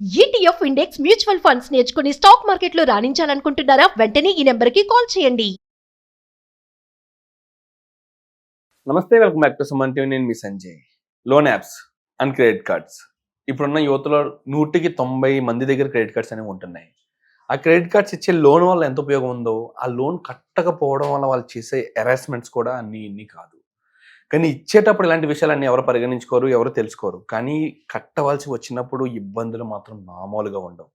ETF index mutual funds నేర్చుకుని stock మార్కెట్లో రాణించాలనుకుంటున్నారా? వెంటనే ఈ నెంబర్కి కాల్ చేయండి. నమస్తే, welcome back to Suman TV. నేను మీ Sanjay. Loan apps and credit cards ఇప్పుడున్న యువతలో 190 మంది దగ్గర క్రెడిట్ కార్డ్స్ అనేవి ఉంటున్నాయి. ఆ క్రెడిట్ కార్డ్స్ ఇచ్చే లోన్ వల్ల ఎంత ఉపయోగం ఉందో, ఆ లోన్ కట్టకపోవడం వల్ల వాళ్ళు చేసే హెరాస్మెంట్స్ కూడా అన్నీ కాదు. కానీ ఇచ్చేటప్పుడు ఇలాంటి విషయాలన్నీ ఎవరు పరిగణించుకోరు, ఎవరు తెలుసుకోరు. కానీ కట్టవలసి వచ్చినప్పుడు ఇబ్బందులు మాత్రం మామూలుగా ఉండవు.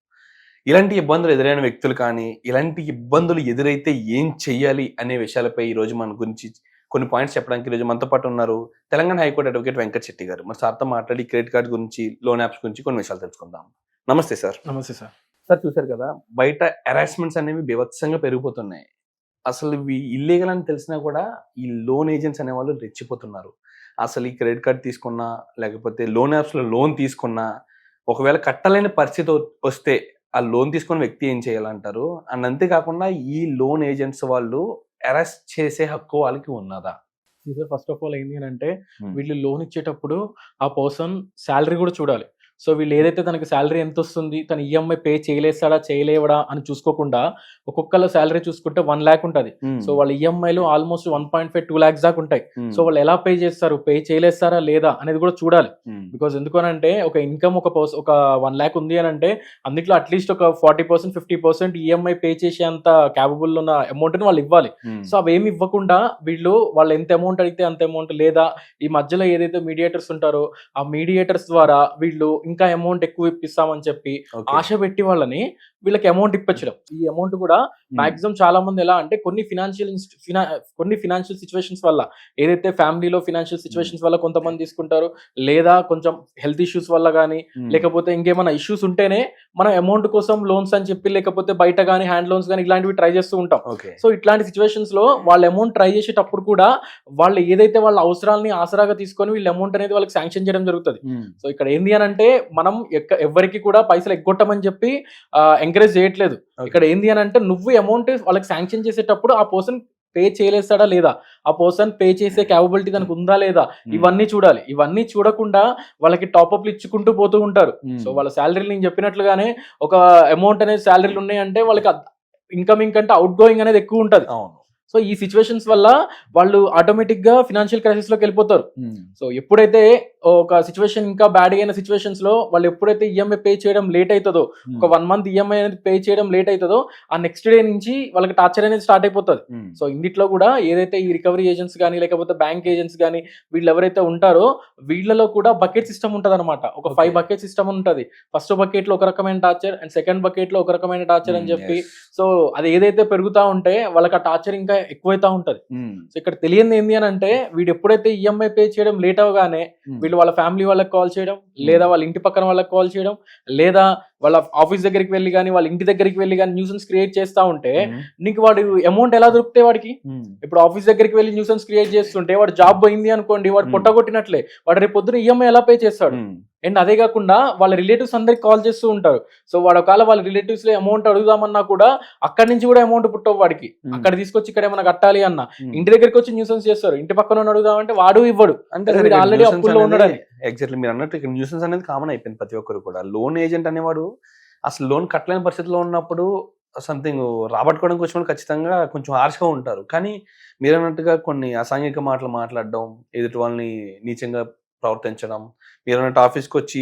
ఇలాంటి ఇబ్బందులు ఎదురైన వ్యక్తులు కానీ, ఇలాంటి ఇబ్బందులు ఎదురైతే ఏం చెయ్యాలి అనే విషయాలపై ఈరోజు మన గురించి కొన్ని పాయింట్స్ చెప్పడానికి ఈరోజు మనతో పాటు ఉన్నారు తెలంగాణ హైకోర్టు అడ్వకేట్ వెంకట్ శెట్టి గారు. మరి సార్తో మాట్లాడి క్రెడిట్ కార్డ్ గురించి, లోన్ యాప్స్ గురించి కొన్ని విషయాలు తెలుసుకుందాం. నమస్తే సార్. నమస్తే సార్. సార్, చూసారు కదా, బయట హెరాస్మెంట్స్ అనేవి బీభత్సంగా పెరిగిపోతున్నాయి. అసలు ఇవి ఇల్లీగల్ అని తెలిసినా కూడా ఈ లోన్ ఏజెంట్స్ అనేవాళ్ళు రెచ్చిపోతున్నారు. అసలు ఈ క్రెడిట్ కార్డ్ తీసుకున్నా, లేకపోతే లోన్ యాప్స్లో లోన్ తీసుకున్నా, ఒకవేళ కట్టలేని పరిస్థితి వస్తే ఆ లోన్ తీసుకున్న వ్యక్తి ఏం చేయాలంటారు? అండ్ అంతేకాకుండా ఈ లోన్ ఏజెంట్స్ వాళ్ళు అరెస్ట్ చేసే హక్కు వాళ్ళకి ఉన్నదా? ఫస్ట్ ఆఫ్ ఆల్ ఏంటి అంటే, వీళ్ళు లోన్ ఇచ్చేటప్పుడు ఆ పర్సన్ శాలరీ కూడా చూడాలి. సో వీళ్ళు ఏదైతే తనకి శాలరీ ఎంత వస్తుంది, తన ఈఎంఐ పే చేయలేస్తాడా చేయలేవడా అని చూసుకోకుండా, ఒక్కొక్కళ్ళ శాలరీ చూసుకుంటే 1 lakh ఉంటుంది. సో వాళ్ళ ఈఎంఐలు ఆల్మోస్ట్ 1.5-2 lakhs దాకా ఉంటాయి. సో వాళ్ళు ఎలా పే చేస్తారు, పే చేయలేస్తారా లేదా అనేది కూడా చూడాలి. బికాస్ ఎందుకనంటే, ఒక ఇన్కమ్ ఒక 1 lakh ఉంది అని అంటే, అందులో అట్లీస్ట్ ఒక 40% 50% ఈఎంఐ పే చేసేంత క్యాపబుల్ ఉన్న అమౌంట్ ని వాళ్ళు ఇవ్వాలి. సో అవేమి ఇవ్వకుండా వీళ్ళు వాళ్ళు ఎంత అమౌంట్ అడిగితే అంత అమౌంట్, లేదా ఈ మధ్యలో ఏదైతే మీడియేటర్స్ ఉంటారో ఆ మీడియేటర్స్ ద్వారా వీళ్ళు ఇంకా అమౌంట్ ఎక్కువ ఇప్పిస్తామని చెప్పి ఆశ పెట్టి వాళ్ళని వీళ్ళకి అమౌంట్ ఇప్పించడం. ఈ అమౌంట్ కూడా మాక్సిమం చాలా మంది ఎలా అంటే, కొన్ని ఫినాన్షియల్ సిచ్యువేషన్స్ వల్ల, ఏదైతే ఫ్యామిలీలో ఫినాన్షియల్ సిచ్యువేషన్స్ వల్ల కొంతమంది తీసుకుంటారు, లేదా కొంచెం హెల్త్ ఇష్యూస్ వల్ల కానీ, లేకపోతే ఇంకేమైనా ఇష్యూస్ ఉంటేనే మనం అమౌంట్ కోసం లోన్స్ అని చెప్పి, లేకపోతే బయట కానీ హ్యాండ్ లోన్స్ కానీ ఇలాంటివి ట్రై చేస్తూ ఉంటాం. సో ఇట్లాంటి సిచ్యువేషన్స్ లో వాళ్ళ అమౌంట్ ట్రై చేసేటప్పుడు కూడా వాళ్ళు ఏదైతే వాళ్ళ అవసరాలని ఆసరాగా తీసుకొని వీళ్ళ అమౌంట్ అనేది వాళ్ళకి శాంక్షన్ చేయడం జరుగుతుంది. సో ఇక్కడ ఏంది అని అంటే, మనం ఎవరికి కూడా పైసలు ఎగ్గొట్టమని చెప్పి ఎంకరేజ్ చేయట్లేదు. ఇక్కడ ఏంది అని అంటే, నువ్వు అమౌంట్ వాళ్ళకి శాంక్షన్ చేసేటప్పుడు ఆ పర్సన్ పే చేయలేస్తాడా లేదా, ఆ పర్సన్ పే చేసే క్యాపబిలిటీ దానికి ఉందా లేదా, ఇవన్నీ చూడాలి. ఇవన్నీ చూడకుండా వాళ్ళకి టాప్అప్లు ఇచ్చుకుంటూ పోతూ ఉంటారు. సో వాళ్ళ శాలరీలు నేను చెప్పినట్లుగానే ఒక అమౌంట్ అనేది శాలరీలు ఉన్నాయంటే వాళ్ళకి ఇన్కమింగ్ కంటే అవుట్ గోయింగ్ అనేది ఎక్కువ ఉంటుంది. సో ఈ సిచ్యువేషన్స్ వల్ల వాళ్ళు ఆటోమేటిక్ గా ఫినాన్షియల్ క్రైసిస్ లోకి వెళ్ళిపోతారు. సో ఎప్పుడైతే ఒక సిచ్యువేషన్ ఇంకా బ్యాడ్ అయిన సిచ్యువేషన్స్ లో వాళ్ళు ఎప్పుడైతే ఈఎంఐ పే చేయడం లేట్ అవుతుందో, ఒక 1 month ఈఎంఐ అనేది పే చేయడం లేట్ అవుతుందో, ఆ నెక్స్ట్ డే నుంచి వాళ్ళకి టార్చర్ అనేది స్టార్ట్ అయిపోతుంది. సో ఇందులో కూడా ఏదైతే ఈ రికవరీ ఏజెంట్స్ కానీ, లేకపోతే బ్యాంక్ ఏజెంట్స్ కానీ, వీళ్ళు ఎవరైతే ఉంటారో వీళ్ళలో కూడా బకెట్ సిస్టమ్ ఉంటుంది అనమాట. ఒక 5 bucket సిస్టమ్ ఉంటుంది. ఫస్ట్ బకెట్ లో ఒక రకమైన టార్చర్, అండ్ సెకండ్ బకెట్ లో ఒక రకమైన టార్చర్ అని చెప్పి, సో అది ఏదైతే పెరుగుతా ఉంటే వాళ్ళకి ఆ టార్చర్ ఇంకా ఎక్కువైతా ఉంటది. సో ఇక్కడ తెలియంది ఏంది అని అంటే, వీడు ఎప్పుడైతే ఈఎంఐ పే చేయడం లేట్ అవగానే వీళ్ళు వాళ్ళ ఫ్యామిలీ వాళ్ళకి కాల్ చేయడం, లేదా వాళ్ళ ఇంటి పక్కన వాళ్ళకి కాల్ చేయడం, లేదా వాళ్ళ ఆఫీస్ దగ్గరికి వెళ్ళి కానీ, వాళ్ళ ఇంటి దగ్గరికి వెళ్ళి కానీ న్యూసెన్స్ క్రియేట్ చేస్తా ఉంటే, నీకు వాడు అమౌంట్ ఎలా దొరికితే వాడికి? ఇప్పుడు ఆఫీస్ దగ్గరికి వెళ్ళి న్యూసెన్స్ క్రియేట్ చేస్తుంటే వాడు జాబ్ పోయింది అనుకోండి, వాడు పొట్టగొట్టినట్లే. వాడు రేపు పొద్దున ఈఎంఐ ఎలా పే చేస్తాడు? అండ్ అదే కాకుండా వాళ్ళ రిలేటివ్స్ అందరికి కాల్ చేస్తూ ఉంటారు. సో వాడు ఒకవేళ వాళ్ళ రిలేటివ్స్ లో అమౌంట్ అడుగుదామన్నా కూడా అక్కడి నుంచి కూడా అమౌంట్ పుట్టవు వాడికి. అక్కడ తీసుకొచ్చి ఇక్కడ ఏమైనా కట్టాలి అన్న ఇంటి దగ్గరికి వచ్చి న్యూసెన్స్ చేస్తారు. ఇంటి పక్కన అడుగుదామంటే వాడు ఇవ్వడు, అంటే ఆల్రెడీ అప్పుల్లో ఉన్నాడని. ఎగ్జాక్ట్లీ మీరు అన్నట్టు ఇక్కడ న్యూసెన్స్ అనేది కామన్ అయిపోయింది ప్రతి ఒక్కరు కూడా. లోన్ ఏజెంట్ అనేవాడు అసలు లోన్ కట్టలేని పరిస్థితిలో ఉన్నప్పుడు సంథింగ్ రాబట్టుకోవడానికి వచ్చినప్పుడు ఖచ్చితంగా కొంచెం హార్ష్గా ఉంటారు. కానీ మీరు అన్నట్టుగా కొన్ని అసాంఘిక మాటలు మాట్లాడడం, ఎదుటి వాళ్ళని నీచంగా ప్రవర్తించడం, మీరు అన్నట్టు ఆఫీస్కి వచ్చి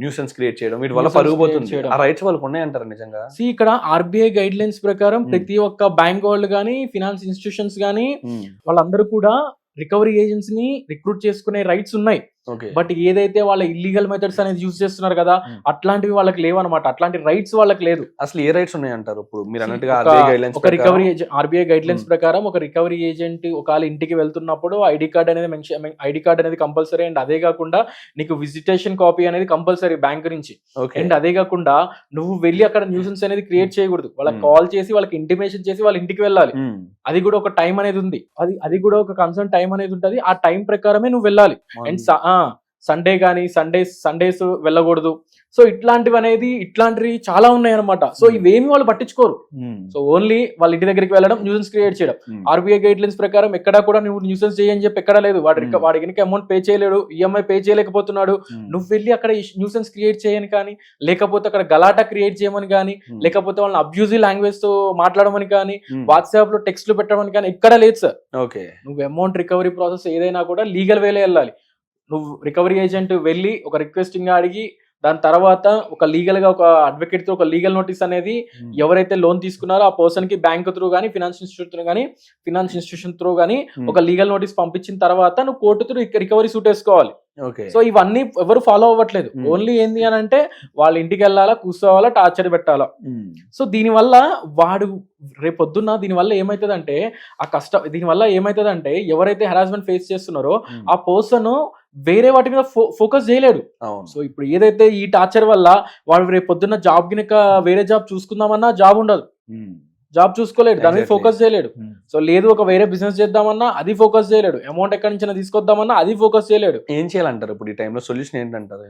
న్యూసెన్స్ క్రియేట్ చేయడం, వీటి వల్ల పరుగుపోతుంది. ఆ రైట్స్ వాళ్ళకి ఉన్నాయంటారు నిజంగా? ఇక్కడ ఆర్బీఐ గైడ్ లైన్స్ ప్రకారం ప్రతి ఒక్క బ్యాంక్ వాళ్ళు కానీ, ఫినాన్స్ ఇన్స్టిట్యూషన్స్ కానీ, వాళ్ళందరూ కూడా రికవరీ ఏజెంట్స్ ని రిక్రూట్ చేసుకునే రైట్స్ ఉన్నాయి. బట్ ఏదైతే వాళ్ళ ఇల్లీగల్ మెథడ్స్ అనేది యూజ్ చేస్తున్నారు కదా, అట్లాంటివి వాళ్ళకి లేవన్నమాట. అట్లాంటి రైట్స్ వాళ్ళకి లేదు. అసలు ఏ రైట్స్ ఉన్నాయంటారు? ఇప్పుడు మీరు అన్నట్టుగా ఆర్బీఐ గైడ్ లైన్స్ ప్రకారం ఒక రికవరీ ఏజెంట్ ఒకవేళ ఇంటికి వెళ్తున్నప్పుడు ఐడి కార్డ్ అనేది కంపల్సరీ. అండ్ అదే కాకుండా నీకు విజిటేషన్ కాపీ అనేది కంపల్సరీ బ్యాంక్ నుంచి. అండ్ అదే కాకుండా నువ్వు వెళ్ళి అక్కడ న్యూసెన్స్ అనేది క్రియేట్ చేయకూడదు. వాళ్ళకి కాల్ చేసి వాళ్ళకి ఇంటిమేషన్ చేసి వాళ్ళ ఇంటికి వెళ్ళాలి. అది కూడా ఒక టైం అనేది ఉంది. అది కూడా ఒక కన్సర్న్ టైం అనేది ఉంటుంది. ఆ టైం ప్రకారమే నువ్వు వెళ్ళాలి. అండ్ సండే కానీ సండేస్ వెళ్ళకూడదు. సో ఇట్లాంటివి చాలా ఉన్నాయి అనమాట. సో ఇవేమి వాళ్ళు పట్టించుకోరు. సో ఓన్లీ వాళ్ళ ఇంటి దగ్గరికి వెళ్ళడం, న్యూసెన్స్ క్రియేట్ చేయడం. ఆర్బీఐ గైడ్ లైన్స్ ప్రకారం ఎక్కడా కూడా నువ్వు న్యూసెన్స్ చేయని చెప్పి ఎక్కడా లేదు. వాడి కనుక అమౌంట్ పే చేయలేడు, ఈఎంఐ పే చేయలేకపోతున్నాడు, నువ్వు వెళ్ళి అక్కడ న్యూసెన్స్ క్రియేట్ చేయని కానీ, లేకపోతే అక్కడ గలాటా క్రియేట్ చేయమని కానీ, లేకపోతే వాళ్ళని అబ్యూజివ్ లాంగ్వేజ్ తో మాట్లాడమని కానీ, వాట్సాప్ లో టెక్స్ట్లు పెట్టమని కానీ ఎక్కడా లేదు సార్. ఓకే, నువ్వు అమౌంట్ రికవరీ ప్రాసెస్ ఏదైనా కూడా లీగల్ వేలో వెళ్ళాలి. నువ్వు రికవరీ ఏజెంట్ వెళ్ళి ఒక రిక్వెస్టింగ్ అడిగి, దాని తర్వాత ఒక లీగల్ గా ఒక అడ్వకేట్ తో ఒక లీగల్ నోటీస్ అనేది ఎవరైతే లోన్ తీసుకున్నారో ఆ పర్సన్ కి బ్యాంక్ త్రూ కానీ ఫినాన్స్ ఇన్స్టిట్యూషన్ త్రూ కానీ ఒక లీగల్ నోటీస్ పంపించిన తర్వాత నువ్వు కోర్టు త్రూ రికవరీ సూట్ వేసుకోవాలి. సో ఇవన్నీ ఎవరు ఫాలో అవ్వట్లేదు. ఓన్లీ ఏంది అని అంటే వాళ్ళ ఇంటికి వెళ్ళాలా, కూర్చోవాలా, టార్చర్ పెట్టాలా. సో దీనివల్ల వాడు రేపొద్దున్న దీనివల్ల ఏమైతుందంటే ఎవరైతే హెరాస్మెంట్ ఫేస్ చేస్తున్నారో ఆ పర్సన్ వేరే వాటి మీద ఫోకస్ చేయలేడు. సో ఇప్పుడు ఏదైతే ఈ టార్చర్ వల్ల వాడు రేపు పొద్దున్న జాబ్ గినక వేరే జాబ్ చూసుకుందామన్నా జాబ్ ఉండదు, జాబ్ చూసుకోలేడు, దాని మీద ఫోకస్ చేయలేడు. సో లేదు ఒక వేరే బిజినెస్ చేద్దామన్నా అది ఫోకస్ చేయలేడు, అమౌంట్ ఎక్కడి నుంచి తీసుకొద్దామన్నా అది ఫోకస్ చేయలేడు. ఏం చేయాలంటారు ఇప్పుడు ఈ టైంలో? సొల్యూషన్ ఏంటంటారు?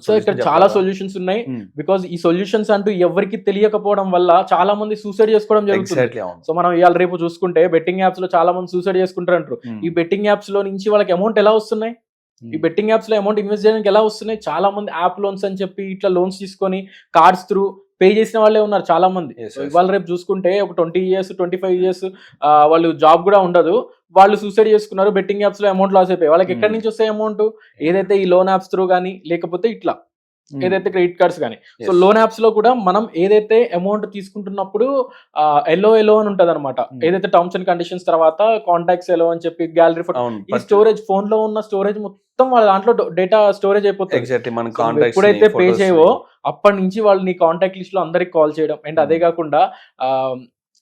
సో ఇక్కడ చాలా సొల్యూషన్స్ ఉన్నాయి. బికాస్ ఈ సొల్యూషన్స్ అంటూ ఎవరికి తెలియకపోవడం వల్ల చాలా మంది సూసైడ్ చేసుకోవడం జరుగుతుంది. సో మనం ఇవాళ రేపు చూసుకుంటే బెట్టింగ్ యాప్స్ లో చాలా మంది సూసైడ్ చేసుకుంటారు అంటారు. ఈ బెట్టింగ్ యాప్స్ లో నుంచి వాళ్ళకి అమౌంట్ ఎలా వస్తున్నాయి? ఈ బెట్టింగ్ యాప్స్ లో అమౌంట్ ఇన్వెస్ట్ చేయడానికి ఎలా వస్తున్నాయి? చాలా మంది యాప్ లోన్స్ అని చెప్పి ఇట్లా లోన్స్ తీసుకొని కార్డ్స్ త్రూ పే చేసిన వాళ్ళే ఉన్నారు చాలా మంది. ఇవాళ రేపు చూసుకుంటే ఒక 20 years 25 years వాళ్ళు జాబ్ కూడా ఉండదు, వాళ్ళు సూసైడ్ చేసుకున్నారు, బెట్టింగ్ యాప్స్ లో అమౌంట్ లాస్ అయిపోయి. వాళ్ళకి ఎక్కడి నుంచి వస్తాయి అమౌంట్? ఏదైతే ఈ లోన్ యాప్స్ త్రూ కానీ లేకపోతే ఇట్లా ఏదైతే క్రెడిట్ కార్డ్స్ కానీ. సో లోన్ యాప్స్ లో కూడా మనం ఏదైతే అమౌంట్ తీసుకుంటున్నప్పుడు ఎలో అని ఉంటది అనమాట. ఏదైతే టర్మ్స్ అండ్ కండిషన్స్ తర్వాత కాంటాక్ట్స్ ఎలో అని చెప్పి గ్యాలరీ ఫోటో, ఈ స్టోరేజ్ ఫోన్ లో ఉన్న స్టోరేజ్ మొత్తం వాళ్ళ దాంట్లో డేటా స్టోరేజ్ అయిపోతుంది. ఎప్పుడైతే పే చేయవో అప్పటి నుంచి వాళ్ళు నీ కాంటాక్ట్ లిస్ట్ లో అందరికి కాల్ చేయడం, అండ్ అదే కాకుండా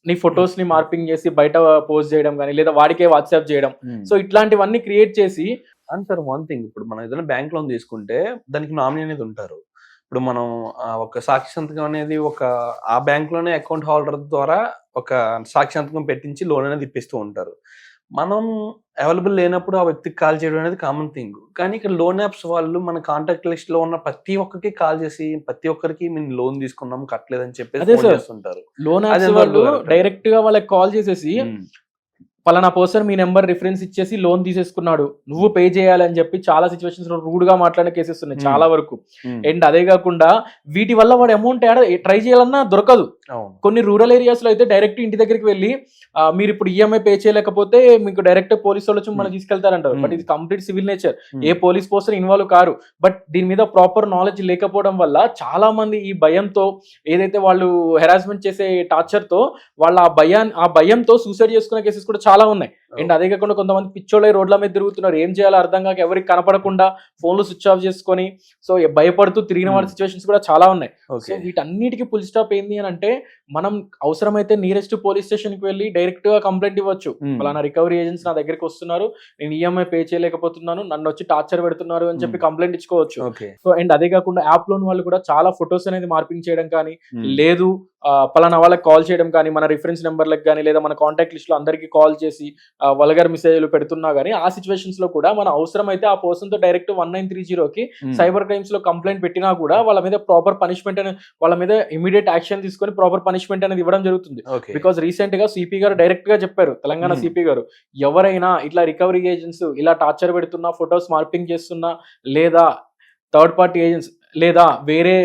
నీ ఫొటోస్ ని మార్పింగ్ చేసి బయట పోస్ట్ చేయడం కానీ, లేదా వాడికే వాట్సాప్ చేయడం. సో ఇట్లాంటివన్నీ క్రియేట్ చేసి అండ్ సార్ వన్ థింగ్, ఇప్పుడు మనం ఏదైనా బ్యాంక్ లోన్ తీసుకుంటే దానికి నామినీ అనేది ఉంటారు. ఇప్పుడు మనం ఒక సాక్షి సంతకం అనేది ఆ బ్యాంక్ లోనే అకౌంట్ హోల్డర్ ద్వారా ఒక సాక్షి సంతకం పెట్టించి లోన్ అనేది ఇప్పిస్తూ ఉంటారు. మనం అవైలబుల్ లేనప్పుడు ఆ వ్యక్తికి కాల్ చేయడం అనేది కామన్ థింగ్. కానీ ఇక్కడ లోన్ యాప్స్ వాళ్ళు మన కాంటాక్ట్ లిస్ట్ లో ఉన్న ప్రతి ఒక్కరికి కాల్ చేసి ప్రతి ఒక్కరికి మేము లోన్ తీసుకున్నాం కట్టలేదని చెప్పేసి చేస్తుంటారు. లోన్ యాప్స్ వాళ్ళు డైరెక్ట్ గా వాళ్ళకి కాల్ చేసేసి పలానా పర్సన్ మీ నెంబర్ రిఫరెన్స్ ఇచ్చేసి లోన్ తీసేసుకున్నాడు, నువ్వు పే చేయాలని చెప్పి చాలా సిచ్యువేషన్స్ లో రూడ్ గా మాట్లాడిన కేసెస్ ఉన్నాయి చాలా వరకు. అండ్ అదే కాకుండా వీటి వల్ల వాడు అమౌంట్ ట్రై చేయాలన్నా దొరకదు. కొన్ని రూరల్ ఏరియాస్ లో అయితే డైరెక్ట్ ఇంటి దగ్గరికి వెళ్ళి మీరు ఇప్పుడు ఈఎంఐ పే చేయలేకపోతే మీకు డైరెక్ట్ పోలీసు వాళ్ళు వచ్చి మనం తీసుకెళ్తారంటారు. బట్ ఇది complete civil nature, A police person involve car. But దీని మీద ప్రాపర్ నాలెడ్జ్ లేకపోవడం వల్ల చాలా మంది ఈ భయంతో ఏదైతే వాళ్ళు హెరాస్మెంట్ చేసే టార్చర్ తో వాళ్ళ ఆ భయంతో సూసైడ్ చేసుకునే కేసెస్ కూడా చాలా ఉన్నాయి. అండ్ అదే కాకుండా కొంతమంది పిచ్చోళ్ళై రోడ్ల మీద తిరుగుతున్నారు, ఏం చేయాలో అర్థం కాక ఎవరికి కనపడకుండా ఫోన్లు స్విచ్ ఆఫ్ చేసుకొని సో భయపడుతూ తిరిగిన వాడి సిచ్యువేషన్స్ కూడా చాలా ఉన్నాయి. సో వీటన్నిటికీ ఫుల్ స్టాప్ ఏంది అని అంటే మనం అవసరమైతే నియరెస్ట్ పోలీస్ స్టేషన్ కి వెళ్ళి డైరెక్ట్ గా కంప్లైంట్ ఇవ్వచ్చు. అలానా రికవరీ ఏజెంట్స్ నా దగ్గరికి వస్తున్నారు, నేను ఈఎంఐ పే చేయలేకపోతున్నాను, నన్ను వచ్చి టార్చర్ పెడుతున్నారు అని చెప్పి కంప్లైంట్ ఇచ్చుకోవచ్చు. సో అండ్ అదే కాకుండా యాప్ లోన్ వాళ్ళు కూడా చాలా ఫొటోస్ అనేది మార్పింగ్ చేయడం కానీ, లేదు పలానా వాళ్ళకి కాల్ చేయడం కానీ, మన రిఫరెన్స్ నెంబర్లకు కానీ, లేదా మన కాంటాక్ట్ లిస్ట్ లో అందరికి కాల్ చేసి వల్గర్ మెసేజ్లు పెడుతున్నా గానీ ఆ సిచ్యువేషన్స్ లో కూడా మన అవసరం అయితే ఆ పర్సన్ తో డైరెక్ట్ 1930కి సైబర్ క్రైమ్స్ లో కంప్లైంట్ పెట్టినా కూడా వాళ్ళ మీద ప్రాపర్ పనిష్మెంట్ అనేది, వాళ్ళ మీద ఇమీడియట్ యాక్షన్ తీసుకొని ప్రాపర్ పనిష్మెంట్ అనేది ఇవ్వడం జరుగుతుంది. బికాస్ రీసెంట్ గా సిపి గారు డైరెక్ట్ గా చెప్పారు, తెలంగాణ సిపి గారు, ఎవరైనా ఇట్లా రికవరీ ఏజెంట్స్ ఇలా టార్చర్ పెడుతున్నా, ఫొటోస్ మార్పింగ్ చేస్తున్నా, లేదా థర్డ్ పార్టీ ఏజెంట్స్ లేదా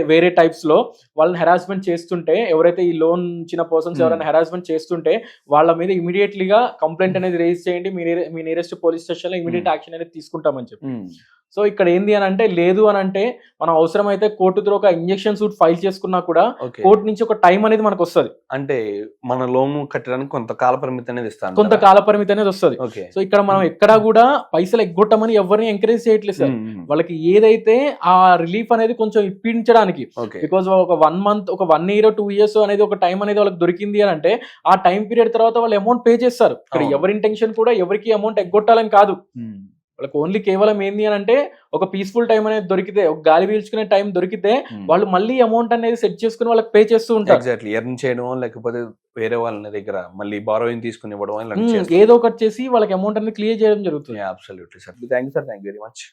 వేరే టైప్స్ లో వాళ్ళని హెరాస్మెంట్ చేస్తుంటే, ఎవరైతే ఈ లోన్ ఇచ్చిన పర్సన్స్ ఎవరైనా హెరాస్మెంట్ చేస్తుంటే వాళ్ళ మీద ఇమీడియట్లీగా కంప్లైంట్ అనేది రేజ్ చేయండి, మీ నియరెస్ట్ పోలీస్ స్టేషన్ లో ఇమీడియట్ యాక్షన్ అనేది తీసుకుంటామని చెప్పి. సో ఇక్కడ ఏంది అని అంటే, లేదు అని అంటే మనం అవసరమైతే కోర్టు త్రూ ఒక ఇంజెక్షన్ సూట్ ఫైల్ చేసుకున్నా కూడా కోర్టు నుంచి ఒక టైం అనేది మనకు వస్తుంది. అంటే మన లోన్ కట్టడానికి కొంత కాల పరిమితి అనేది ఇస్తాను, కొంత కాల పరిమితి అనేది వస్తుంది. సో ఇక్కడ మనం ఎక్కడా కూడా పైసలు ఎగ్గొట్టమని ఎవరిని ఎంకరేజ్ చేయట్లేదు సార్. వాళ్ళకి ఏదైతే ఆ రిలీఫ్ అనేది కొంచెం ఇప్పించడానికి, బికాజ్ ఒక 1 month, ఒక 1 year 2 years అనేది ఒక టైం అనేది వాళ్ళకి దొరికింది అని అంటే ఆ టైం పీరియడ్ తర్వాత వాళ్ళు అమౌంట్ పే చేస్తారు. ఇక్కడ ఎవరి ఇంటెన్షన్ కూడా ఎవరికి అమౌంట్ ఎగ్గొట్టాలని కాదు. వాళ్ళకి ఓన్లీ కేవలం ఏంది అని అంటే ఒక పీస్ఫుల్ టైం అనేది దొరికితే, ఒక గాలి పీల్చుకునే టైం దొరికితే వాళ్ళు మళ్ళీ అమౌంట్ అనేది సెట్ చేసుకుని వాళ్ళకి పే చేస్తూ ఉంటారు. ఎగ్జాక్ట్లీ, ఎర్న్ చేయడం లేకపోతే వేరే వాళ్ళ దగ్గర మళ్ళీ బారోయింగ్ తీసుకుని ఇవ్వడం ఏదో ఒకటి చేసి వాళ్ళకి అమౌంట్ అనేది క్లియర్ చేయడం జరుగుతుంది. Absolutely sir. Thank you sir, thank you very much.